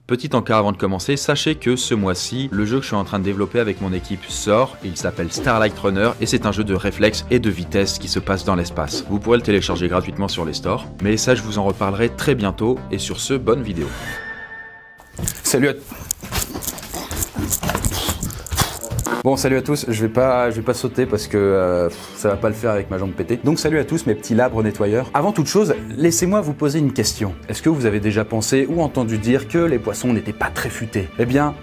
Petit encart avant de commencer, sachez que ce mois-ci, le jeu que je suis en train de développer avec mon équipe sort, il s'appelle Starlight Runner et c'est un jeu de réflexe et de vitesse qui se passe dans l'espace. Vous pourrez le télécharger gratuitement sur les stores, mais ça je vous en reparlerai très bientôt et sur ce, bonne vidéo. Salut à... Bon, salut à tous, je vais pas sauter parce que ça va pas le faire avec ma jambe pétée. Donc salut à tous mes petits labres nettoyeurs. Avant toute chose, laissez-moi vous poser une question. Est-ce que vous avez déjà pensé ou entendu dire que les poissons n'étaient pas très futés? Eh bien,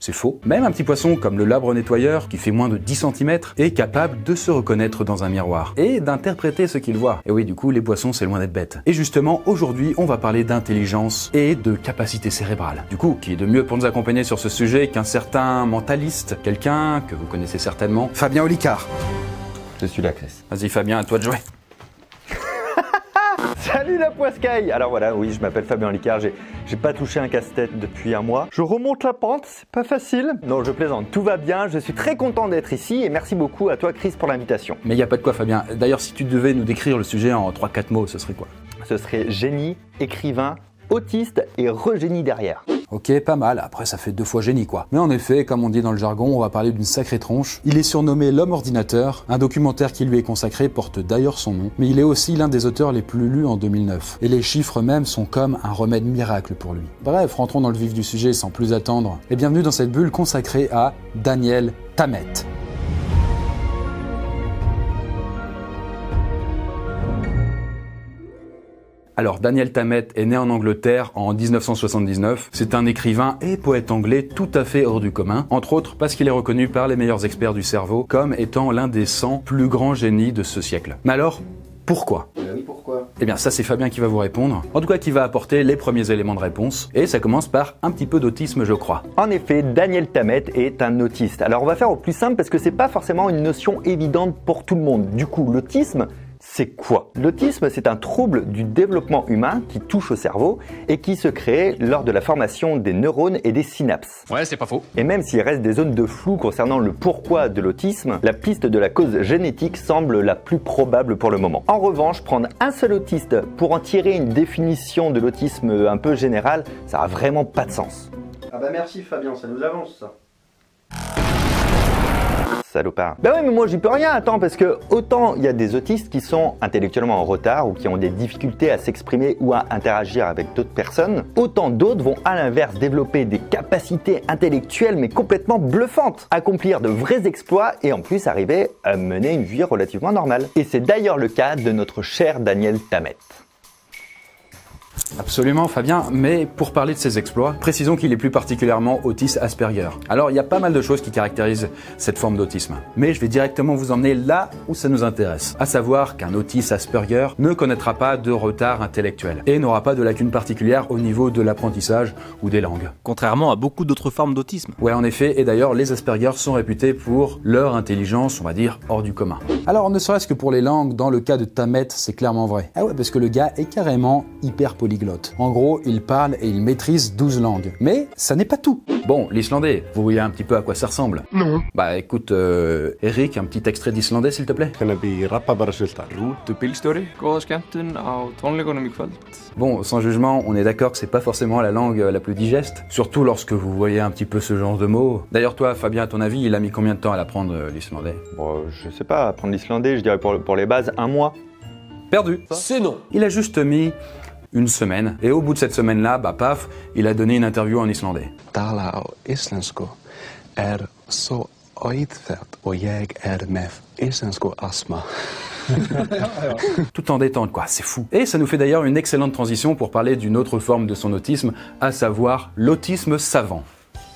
c'est faux. Même un petit poisson comme le labre nettoyeur, qui fait moins de 10 cm, est capable de se reconnaître dans un miroir et d'interpréter ce qu'il voit. Et oui, du coup, les poissons, c'est loin d'être bêtes. Et justement, aujourd'hui, on va parler d'intelligence et de capacité cérébrale. Du coup, qui est de mieux pour nous accompagner sur ce sujet qu'un certain mentaliste, quelqu'un que vous connaissez certainement, Fabien Olicard. Je suis là, Chris. Vas-y Fabien, à toi de jouer. Salut la poiscaille. Alors voilà, oui, je m'appelle Fabien Olicard, j'ai pas touché un casse-tête depuis un mois. Je remonte la pente, c'est pas facile. Non, je plaisante, tout va bien, je suis très content d'être ici et merci beaucoup à toi Chris pour l'invitation. Mais y a pas de quoi Fabien. D'ailleurs, si tu devais nous décrire le sujet en 3-4 mots, ce serait quoi? Ce serait génie, écrivain, autiste et regénie derrière. Ok, pas mal, après ça fait 2 fois génie quoi. Mais en effet, comme on dit dans le jargon, on va parler d'une sacrée tronche. Il est surnommé l'homme ordinateur, un documentaire qui lui est consacré porte d'ailleurs son nom, mais il est aussi l'un des auteurs les plus lus en 2009. Et les chiffres même sont comme un remède miracle pour lui. Bref, rentrons dans le vif du sujet sans plus attendre, et bienvenue dans cette bulle consacrée à Daniel Tammet. Alors, Daniel Tammet est né en Angleterre en 1979. C'est un écrivain et poète anglais tout à fait hors du commun, entre autres parce qu'il est reconnu par les meilleurs experts du cerveau comme étant l'un des 100 plus grands génies de ce siècle. Mais alors, pourquoi? Oui, pourquoi? Eh bien, ça c'est Fabien qui va vous répondre. En tout cas, qui va apporter les premiers éléments de réponse. Et ça commence par un petit peu d'autisme, je crois. En effet, Daniel Tammet est un autiste. Alors on va faire au plus simple parce que c'est pas forcément une notion évidente pour tout le monde. Du coup, l'autisme, c'est quoi? L'autisme, c'est un trouble du développement humain qui touche au cerveau et qui se crée lors de la formation des neurones et des synapses. Ouais, c'est pas faux. Et même s'il reste des zones de flou concernant le pourquoi de l'autisme, la piste de la cause génétique semble la plus probable pour le moment. En revanche, prendre un seul autiste pour en tirer une définition de l'autisme un peu générale, ça a vraiment pas de sens. Ah bah merci Fabien, ça nous avance ça. Salopard. Bah ouais, mais moi j'y peux rien, attends, parce que autant il y a des autistes qui sont intellectuellement en retard ou qui ont des difficultés à s'exprimer ou à interagir avec d'autres personnes, autant d'autres vont à l'inverse développer des capacités intellectuelles mais complètement bluffantes, accomplir de vrais exploits et en plus arriver à mener une vie relativement normale. Et c'est d'ailleurs le cas de notre cher Daniel Tammet. Absolument Fabien, mais pour parler de ses exploits, précisons qu'il est plus particulièrement autiste Asperger. Alors il y a pas mal de choses qui caractérisent cette forme d'autisme, mais je vais directement vous emmener là où ça nous intéresse, à savoir qu'un autiste Asperger ne connaîtra pas de retard intellectuel et n'aura pas de lacunes particulières au niveau de l'apprentissage ou des langues. Contrairement à beaucoup d'autres formes d'autisme. Ouais en effet, et d'ailleurs les Asperger sont réputés pour leur intelligence, on va dire, hors du commun. Alors ne serait-ce que pour les langues, dans le cas de Tammet, c'est clairement vrai. Ah ouais, parce que le gars est carrément hyper polyglotte. En gros, il parle et il maîtrise 12 langues. Mais ça n'est pas tout. Bon, l'islandais, vous voyez un petit peu à quoi ça ressemble? Non. Bah écoute, Eric, un petit extrait d'islandais s'il te plaît. Bon, sans jugement, on est d'accord que c'est pas forcément la langue la plus digeste, surtout lorsque vous voyez un petit peu ce genre de mots. D'ailleurs toi, Fabien, à ton avis, il a mis combien de temps à l'apprendre l'islandais? Bon, je sais pas, apprendre l'islandais, je dirais pour les bases, 1 mois. Perdu. C'est non. Il a juste mis une semaine, et au bout de cette semaine-là, bah paf, il a donné une interview en islandais. Tala á íslensku svo auðvelt og ég með íslensku asma. Tout en détente, quoi, c'est fou. Et ça nous fait d'ailleurs une excellente transition pour parler d'une autre forme de son autisme, à savoir l'autisme savant.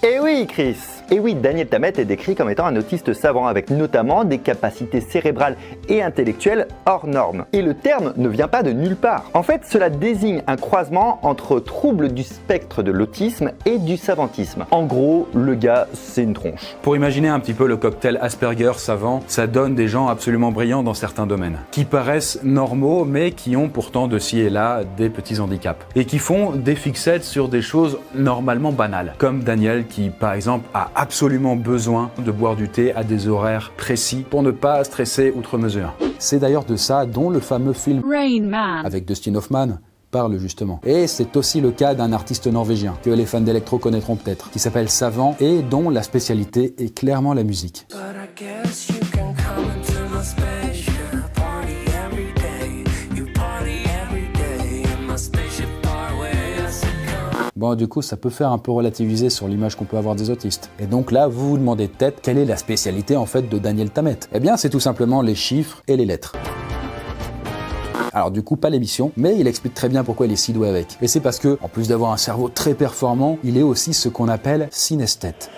Eh oui, Chris! Et oui, Daniel Tammet est décrit comme étant un autiste savant avec notamment des capacités cérébrales et intellectuelles hors normes. Et le terme ne vient pas de nulle part. En fait, cela désigne un croisement entre troubles du spectre de l'autisme et du savantisme. En gros, le gars, c'est une tronche. Pour imaginer un petit peu le cocktail Asperger savant, ça donne des gens absolument brillants dans certains domaines, qui paraissent normaux mais qui ont pourtant de ci et là des petits handicaps, et qui font des fixettes sur des choses normalement banales, comme Daniel qui, par exemple, a absolument besoin de boire du thé à des horaires précis pour ne pas stresser outre mesure. C'est d'ailleurs de ça dont le fameux film Rain Man avec Dustin Hoffman parle justement. Et c'est aussi le cas d'un artiste norvégien que les fans d'électro connaîtront peut-être, qui s'appelle Savant et dont la spécialité est clairement la musique. Bon, du coup, ça peut faire un peu relativiser sur l'image qu'on peut avoir des autistes. Et donc là, vous vous demandez peut-être quelle est la spécialité en fait de Daniel Tammet. Eh bien, c'est tout simplement les chiffres et les lettres. Alors du coup, pas l'émission, mais il explique très bien pourquoi il est si doué avec. Et c'est parce que, en plus d'avoir un cerveau très performant, il est aussi ce qu'on appelle synesthète.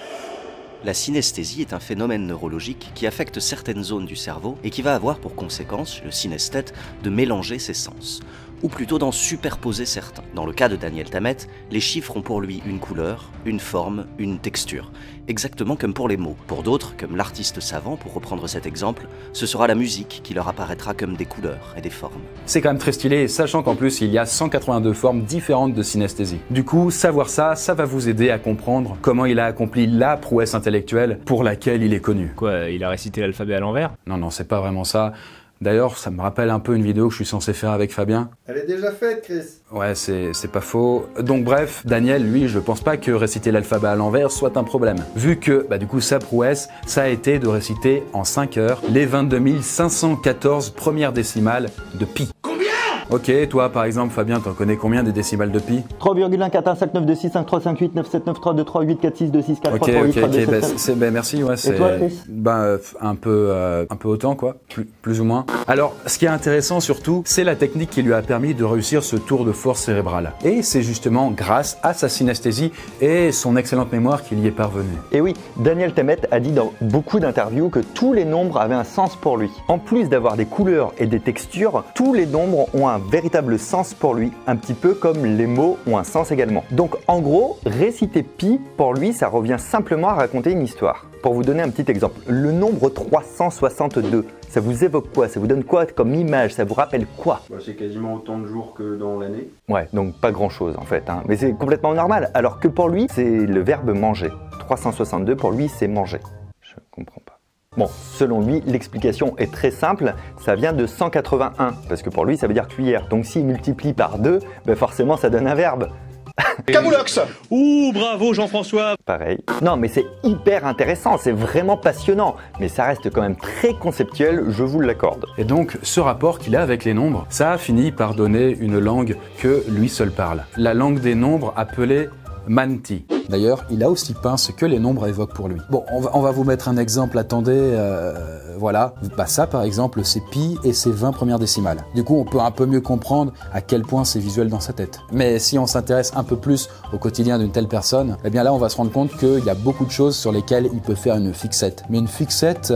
La synesthésie est un phénomène neurologique qui affecte certaines zones du cerveau et qui va avoir pour conséquence, le synesthète, de mélanger ses sens, ou plutôt d'en superposer certains. Dans le cas de Daniel Tammet, les chiffres ont pour lui une couleur, une forme, une texture, exactement comme pour les mots. Pour d'autres, comme l'artiste Savant, pour reprendre cet exemple, ce sera la musique qui leur apparaîtra comme des couleurs et des formes. C'est quand même très stylé, sachant qu'en plus il y a 182 formes différentes de synesthésie. Du coup, savoir ça va vous aider à comprendre comment il a accompli la prouesse intellectuelle pour laquelle il est connu. Quoi, il a récité l'alphabet à l'envers? Non, c'est pas vraiment ça. D'ailleurs, ça me rappelle un peu une vidéo que je suis censé faire avec Fabien. Elle est déjà faite, Chris. Ouais, c'est pas faux. Donc bref, Daniel, lui, je pense pas que réciter l'alphabet à l'envers soit un problème. Vu que, du coup, sa prouesse, ça a été de réciter en 5 heures les 22 514 premières décimales de pi. Ok, toi par exemple, Fabien, t'en connais combien des décimales de pi? 3,141592793238438462643238387. Merci, ouais, c'est toi, Chris? un peu autant quoi, plus ou moins. Alors, ce qui est intéressant surtout, c'est la technique qui lui a permis de réussir ce tour de force cérébrale. Et c'est justement grâce à sa synesthésie et son excellente mémoire qu'il y est parvenu. Et oui, Daniel Tammet a dit dans beaucoup d'interviews que tous les nombres avaient un sens pour lui. En plus d'avoir des couleurs et des textures, tous les nombres ont un véritable sens pour lui, un petit peu comme les mots ont un sens également. Donc en gros, réciter pi, pour lui, ça revient simplement à raconter une histoire. Pour vous donner un petit exemple, le nombre 362, ça vous évoque quoi? Ça vous donne quoi comme image? Ça vous rappelle quoi? C'est quasiment autant de jours que dans l'année. Ouais, donc pas grand chose en fait, hein. Mais c'est complètement normal, alors que pour lui, c'est le verbe manger. 362 pour lui, c'est manger. Je comprends pas. Bon, selon lui, l'explication est très simple, ça vient de 181, parce que pour lui, ça veut dire cuillère. Donc s'il multiplie par 2, forcément ça donne un verbe. Camoulox! Ouh, bravo Jean-François! Pareil. Non, mais c'est hyper intéressant, c'est vraiment passionnant, mais ça reste quand même très conceptuel, je vous l'accorde. Et donc, ce rapport qu'il a avec les nombres, ça a fini par donner une langue que lui seul parle. La langue des nombres appelée Manti. D'ailleurs, il a aussi peint ce que les nombres évoquent pour lui. Bon, on va vous mettre un exemple, attendez, voilà. Ça, par exemple, c'est pi et ses 20 premières décimales. Du coup, on peut un peu mieux comprendre à quel point c'est visuel dans sa tête. Mais si on s'intéresse un peu plus au quotidien d'une telle personne, eh bien là, on va se rendre compte qu'il y a beaucoup de choses sur lesquelles il peut faire une fixette. Mais une fixette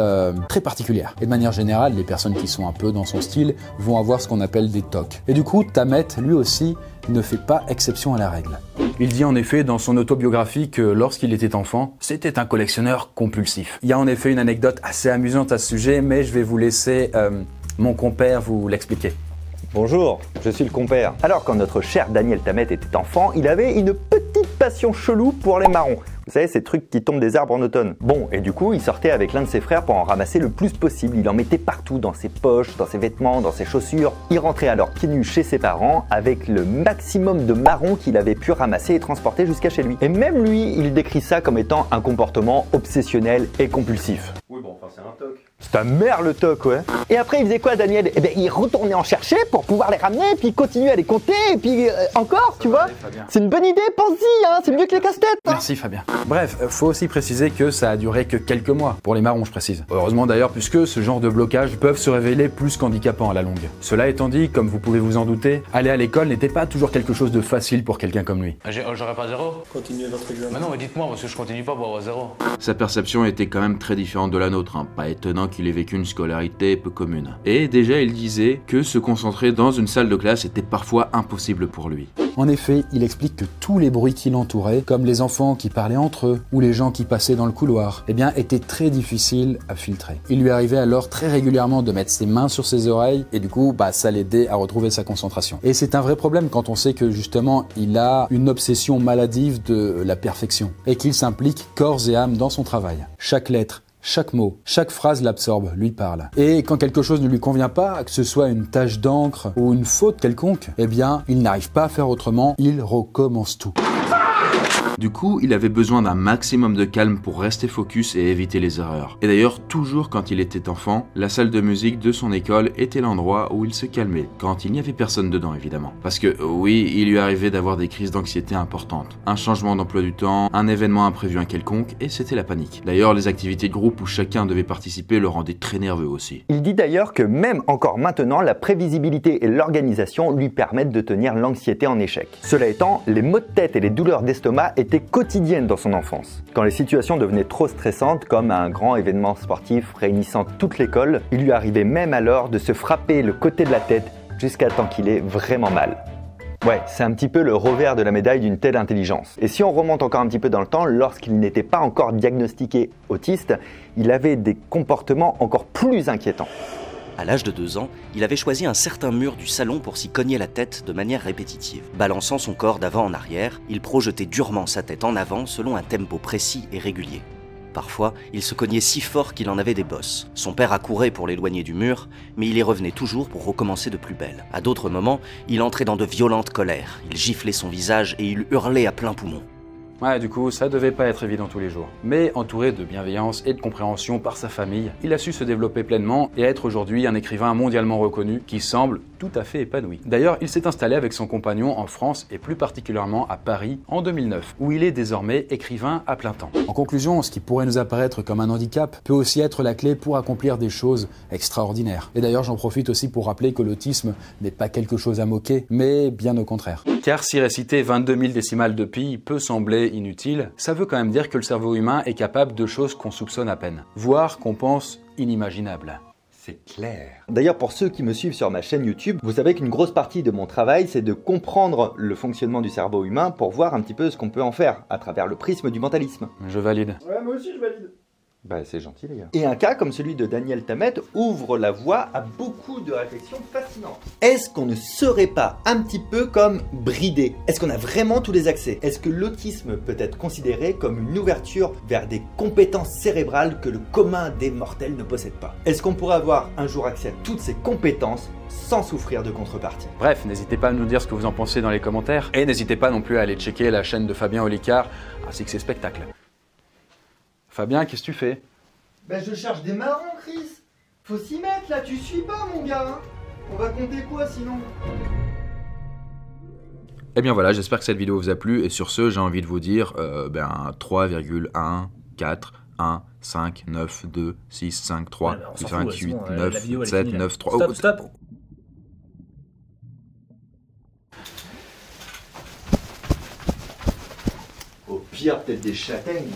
très particulière. Et de manière générale, les personnes qui sont un peu dans son style vont avoir ce qu'on appelle des tocs. Et du coup, Tammet, lui aussi, ne fait pas exception à la règle. Il dit en effet dans son autobiographie que lorsqu'il était enfant, c'était un collectionneur compulsif. Il y a en effet une anecdote assez amusante à ce sujet, mais je vais vous laisser mon compère vous l'expliquer. Bonjour, je suis le compère. Alors quand notre cher Daniel Tammet était enfant, il avait une petite passion chelou pour les marrons. Vous savez, ces trucs qui tombent des arbres en automne. Bon, et du coup, il sortait avec l'un de ses frères pour en ramasser le plus possible. Il en mettait partout, dans ses poches, dans ses vêtements, dans ses chaussures. Il rentrait alors pieds nus chez ses parents avec le maximum de marrons qu'il avait pu ramasser et transporter jusqu'à chez lui. Et même lui, il décrit ça comme étant un comportement obsessionnel et compulsif. Oui, c'est un toc. C'est un merde le toc, ouais. Et après, il faisait quoi, Daniel? Il retournait en chercher pour pouvoir les ramener, puis continuer à les compter, et puis encore, tu vois. C'est une bonne idée, pense-y, hein, c'est mieux que les casse-têtes. Hein. Merci, Fabien. Bref, faut aussi préciser que ça a duré que quelques mois, pour les marrons, je précise. Heureusement d'ailleurs, puisque ce genre de blocage peuvent se révéler plus qu'handicapants à la longue. Cela étant dit, comme vous pouvez vous en douter, aller à l'école n'était pas toujours quelque chose de facile pour quelqu'un comme lui. J'aurais pas 0? Continuez votre examen. Non, mais dites-moi, parce que je continue pas pour avoir 0. Sa perception était quand même très différente de la nôtre, hein. Pas étonnant qu'il ait vécu une scolarité peu commune. Et déjà, il disait que se concentrer dans une salle de classe était parfois impossible pour lui. En effet, il explique que tous les bruits qui l'entouraient, comme les enfants qui parlaient entre eux ou les gens qui passaient dans le couloir, étaient très difficiles à filtrer. Il lui arrivait alors très régulièrement de mettre ses mains sur ses oreilles et du coup, ça l'aidait à retrouver sa concentration. Et c'est un vrai problème quand on sait que justement, il a une obsession maladive de la perfection et qu'il s'implique corps et âme dans son travail. Chaque lettre, Chaque mot, chaque phrase l'absorbe, lui parle. Et quand quelque chose ne lui convient pas, que ce soit une tache d'encre ou une faute quelconque, eh bien, il n'arrive pas à faire autrement, il recommence tout. Du coup, il avait besoin d'un maximum de calme pour rester focus et éviter les erreurs. Et d'ailleurs, toujours quand il était enfant, la salle de musique de son école était l'endroit où il se calmait, quand il n'y avait personne dedans évidemment. Parce que oui, il lui arrivait d'avoir des crises d'anxiété importantes. Un changement d'emploi du temps, un événement imprévu un quelconque, et c'était la panique. D'ailleurs, les activités de groupe où chacun devait participer le rendaient très nerveux aussi. Il dit d'ailleurs que même encore maintenant, la prévisibilité et l'organisation lui permettent de tenir l'anxiété en échec. Cela étant, les maux de tête et les douleurs d'estomac étaient quotidiennes dans son enfance. Quand les situations devenaient trop stressantes, comme un grand événement sportif réunissant toute l'école, il lui arrivait même alors de se frapper le côté de la tête jusqu'à temps qu'il ait vraiment mal. Ouais, c'est un petit peu le revers de la médaille d'une telle intelligence. Et si on remonte encore un petit peu dans le temps, lorsqu'il n'était pas encore diagnostiqué autiste, il avait des comportements encore plus inquiétants. À l'âge de 2 ans, il avait choisi un certain mur du salon pour s'y cogner la tête de manière répétitive. Balançant son corps d'avant en arrière, il projetait durement sa tête en avant selon un tempo précis et régulier. Parfois, il se cognait si fort qu'il en avait des bosses. Son père accourait pour l'éloigner du mur, mais il y revenait toujours pour recommencer de plus belle. À d'autres moments, il entrait dans de violentes colères. Il giflait son visage et il hurlait à plein poumon. Ouais, du coup, ça devait pas être évident tous les jours. Mais entouré de bienveillance et de compréhension par sa famille, il a su se développer pleinement et être aujourd'hui un écrivain mondialement reconnu qui semble tout à fait épanoui. D'ailleurs, il s'est installé avec son compagnon en France et plus particulièrement à Paris en 2009, où il est désormais écrivain à plein temps. En conclusion, ce qui pourrait nous apparaître comme un handicap peut aussi être la clé pour accomplir des choses extraordinaires. Et d'ailleurs, j'en profite aussi pour rappeler que l'autisme n'est pas quelque chose à moquer, mais bien au contraire. Car si réciter 22 000 décimales de pi peut sembler inutile, ça veut quand même dire que le cerveau humain est capable de choses qu'on soupçonne à peine, voire qu'on pense inimaginables. C'est clair. D'ailleurs, pour ceux qui me suivent sur ma chaîne YouTube, vous savez qu'une grosse partie de mon travail, c'est de comprendre le fonctionnement du cerveau humain pour voir un petit peu ce qu'on peut en faire à travers le prisme du mentalisme. Je valide. Ouais, moi aussi je valide. Bah c'est gentil les gars. Et un cas comme celui de Daniel Tammet ouvre la voie à beaucoup de réflexions fascinantes. Est-ce qu'on ne serait pas un petit peu comme bridé? Est-ce qu'on a vraiment tous les accès? Est-ce que l'autisme peut être considéré comme une ouverture vers des compétences cérébrales que le commun des mortels ne possède pas? Est-ce qu'on pourrait avoir un jour accès à toutes ces compétences sans souffrir de contrepartie? Bref, n'hésitez pas à nous dire ce que vous en pensez dans les commentaires et n'hésitez pas non plus à aller checker la chaîne de Fabien Olicard ainsi que ses spectacles. Fabien, qu'est-ce que tu fais? Ben je cherche des marrons, Chris. Faut s'y mettre là, tu suis pas mon gars hein. On va compter quoi sinon? Et bien voilà, j'espère que cette vidéo vous a plu et sur ce, j'ai envie de vous dire 3,1, 4, 1, 5, 9, 2, 6, 5, 3, 5, 8, 9, 7, 9, 3... Stop. Au pire, peut-être des châtaignes.